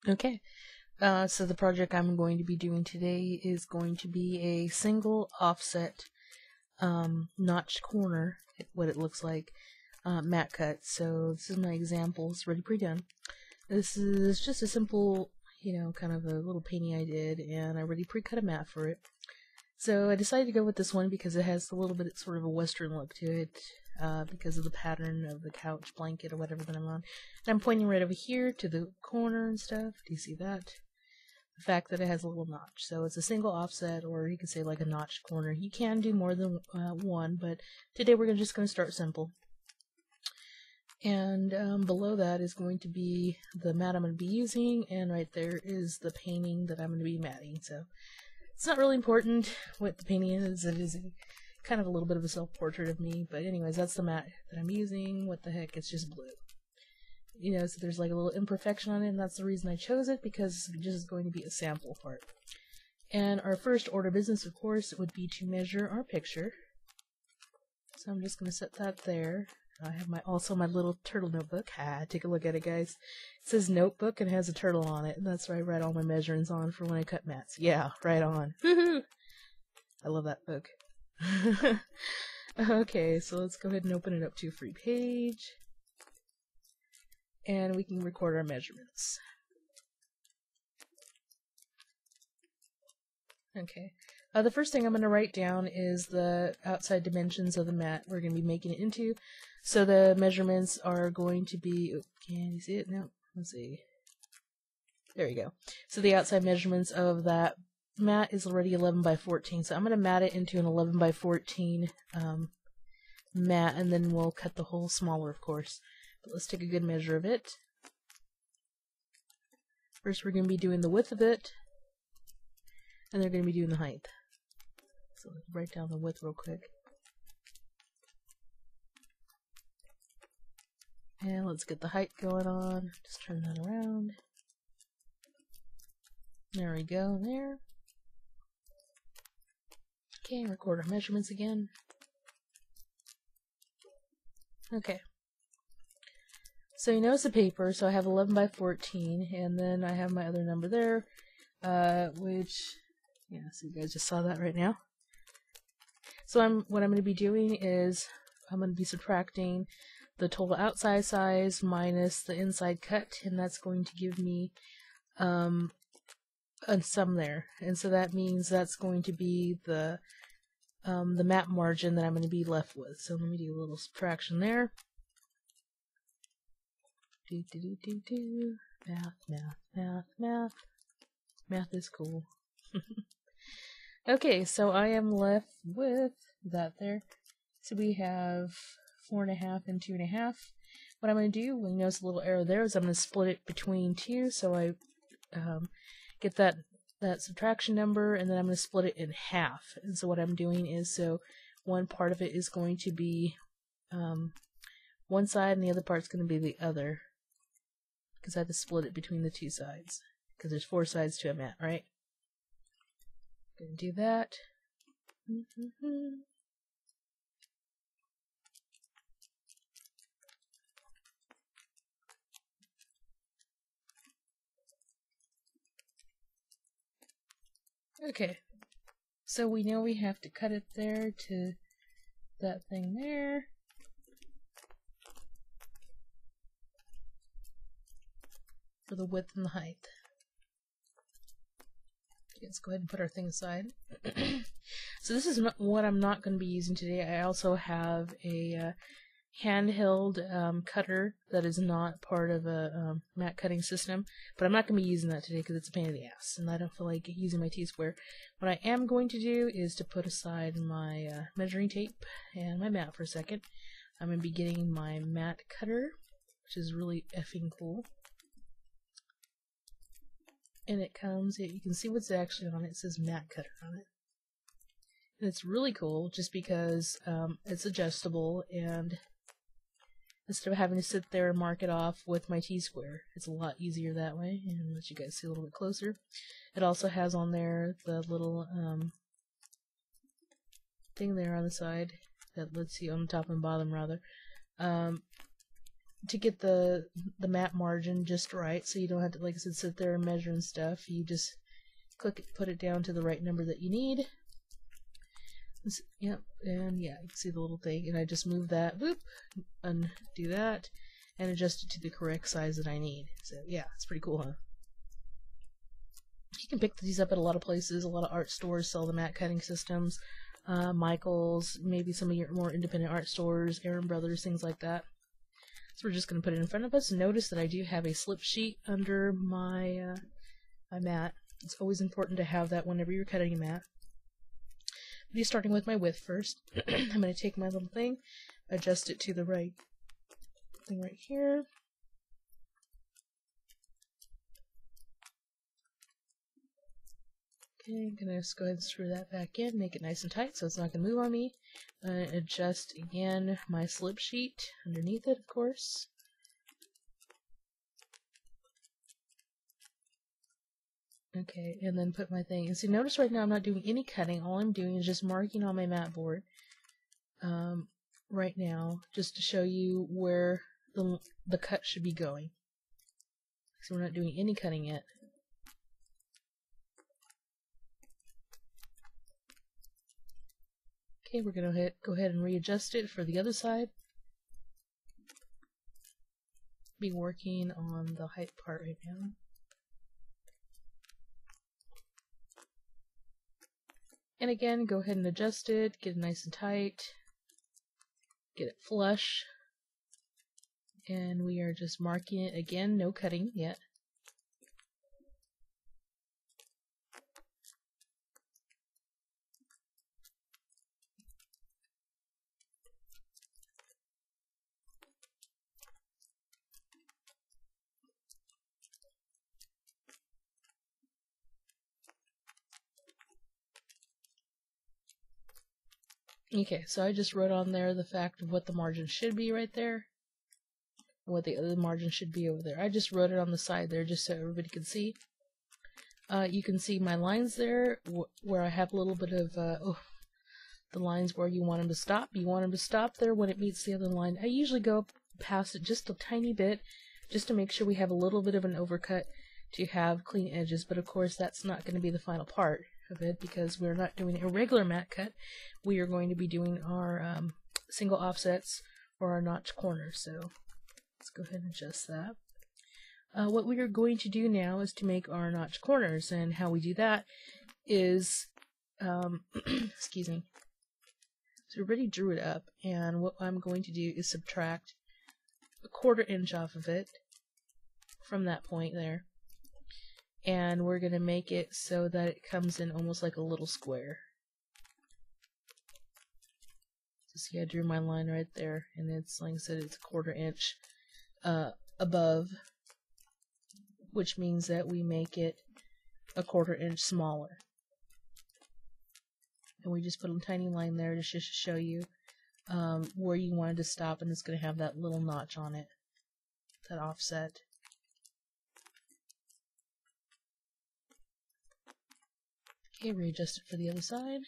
Okay, so the project I'm going to be doing today is going to be a single offset notched corner, what it looks like, matte cut. So this is my example. It's already pre-done. This is just a simple, kind of a little painting I did, and I already pre-cut a mat for it. So I decided to go with this one because it has a little bit sort of a western look to it, because of the pattern of the couch blanket or whatever that I'm on. And I'm pointing right over here to the corner and stuff. Do you see that? The fact that it has a little notch. So it's a single offset, or you could say like a notched corner. You can do more than one, but today we're just going to start simple. And below that is going to be the mat I'm going to be using, and right there is the painting that I'm going to be matting. So it's not really important what the painting is. It is kind of a little bit of a self-portrait of me. But anyways, that's the mat that I'm using. What the heck, it's just blue. So there's like a little imperfection on it, and that's the reason I chose it, because it's just going to be a sample part. And our first order of business, of course, would be to measure our picture. So I'm just going to set that there. I have also my little turtle notebook. Take a look at it, guys. It says notebook and has a turtle on it, and that's where I write all my measurements on for when I cut mats. Yeah, right on. I love that book. Okay, so let's go ahead and open it up to a free page. And we can record our measurements. Okay. The first thing I'm going to write down is the outside dimensions of the mat we're going to be making it into. So the measurements are going to be... Oh, can you see it? No. Let's see. There you go. So the outside measurements of that mat is already 11 by 14. So I'm going to mat it into an 11 by 14 mat, and then we'll cut the hole smaller, of course. But let's take a good measure of it. First we're going to be doing the width of it, and they're going to be doing the height. So let's write down the width real quick. And let's get the height going on. Just turn that around. There we go, there. Okay, record our measurements again. Okay. So you notice the paper, so I have 11 by 14, and then I have my other number there, which, yeah, so you guys just saw that right now. So what I'm going to be doing is I'm going to be subtracting the total outside size minus the inside cut, and that's going to give me a sum there. And so that means that's going to be the mat margin that I'm going to be left with. So let me do a little subtraction there. Math, math, math, math. Math is cool. Okay, so I am left with that there. So we have 4.5 and 2.5. What I'm going to do, when you notice a little arrow there, is I'm going to split it between two, so I get that subtraction number, and then I'm going to split it in half. And so what I'm doing is, so one part of it is going to be one side, and the other part's going to be the other, because I have to split it between the two sides, because there's 4 sides to a mat, right? Gonna do that. Okay, so we know we have to cut it there to that thing there. For the width and the height. Okay, let's go ahead and put our thing aside. So this is what I'm not going to be using today. I also have a handheld cutter that is not part of a mat cutting system, but I'm not going to be using that today because it's a pain in the ass, and I don't feel like using my T-square. What I am going to do is to put aside my measuring tape and my mat for a second. I'm going to be getting my mat cutter, which is really effing cool. And it comes, you can see what's actually on it. It says mat cutter on it. And it's really cool just because it's adjustable, and instead of having to sit there and mark it off with my T-square, it's a lot easier that way. And let you guys see a little bit closer. It also has on there the little thing there on the side that lets you, on the top and bottom rather, to get the mat margin just right, so you don't have to, like I said, sit there and measure and stuff. You just click it, put it down to the right number that you need. Yep, and yeah, you can see the little thing, and I just move that, whoop, undo that, and adjust it to the correct size that I need. So yeah, it's pretty cool, huh? You can pick these up at a lot of places. A lot of art stores sell the mat cutting systems. Michael's, maybe some of your more independent art stores, Aaron Brothers, things like that. So we're just going to put it in front of us. Notice that I do have a slip sheet under my my mat. It's always important to have that whenever you're cutting a mat. I'll be starting with my width first. I'm going to take my little thing, adjust it to the right thing right here. Okay, I'm going to just go ahead and screw that back in, make it nice and tight so it's not going to move on me. Adjust again my slip sheet underneath it, of course. Okay, and then put my thing. And so notice right now I'm not doing any cutting. All I'm doing is just marking on my mat board right now, just to show you where the cut should be going. So we're not doing any cutting yet. Okay, we're going to go ahead and readjust it for the other side. Be working on the height part right now. And again, go ahead and adjust it, get it nice and tight, get it flush. And we are just marking it again, no cutting yet. Okay, so I just wrote on there the fact of what the margin should be right there, and what the other margin should be over there. I just wrote it on the side there just so everybody can see. You can see my lines there, where I have a little bit of the lines where you want them to stop. You want them to stop there when it meets the other line. I usually go past it just a tiny bit, just to make sure we have a little bit of an overcut to have clean edges, but of course that's not going to be the final part of it, because we're not doing a regular mat cut. We are going to be doing our single offsets or our notch corners. So let's go ahead and adjust that. What we are going to do now is to make our notch corners, and how we do that is excuse me. So we already drew it up, and what I'm going to do is subtract 1/4 inch off of it from that point there. And we're going to make it so that it comes in almost like a little square. So see, I drew my line right there, and it's, like I said, it's 1/4 inch above, which means that we make it 1/4 inch smaller. And we just put a tiny line there to just show you where you wanted to stop, and it's going to have that little notch on it, that offset. Okay, readjust it for the other side.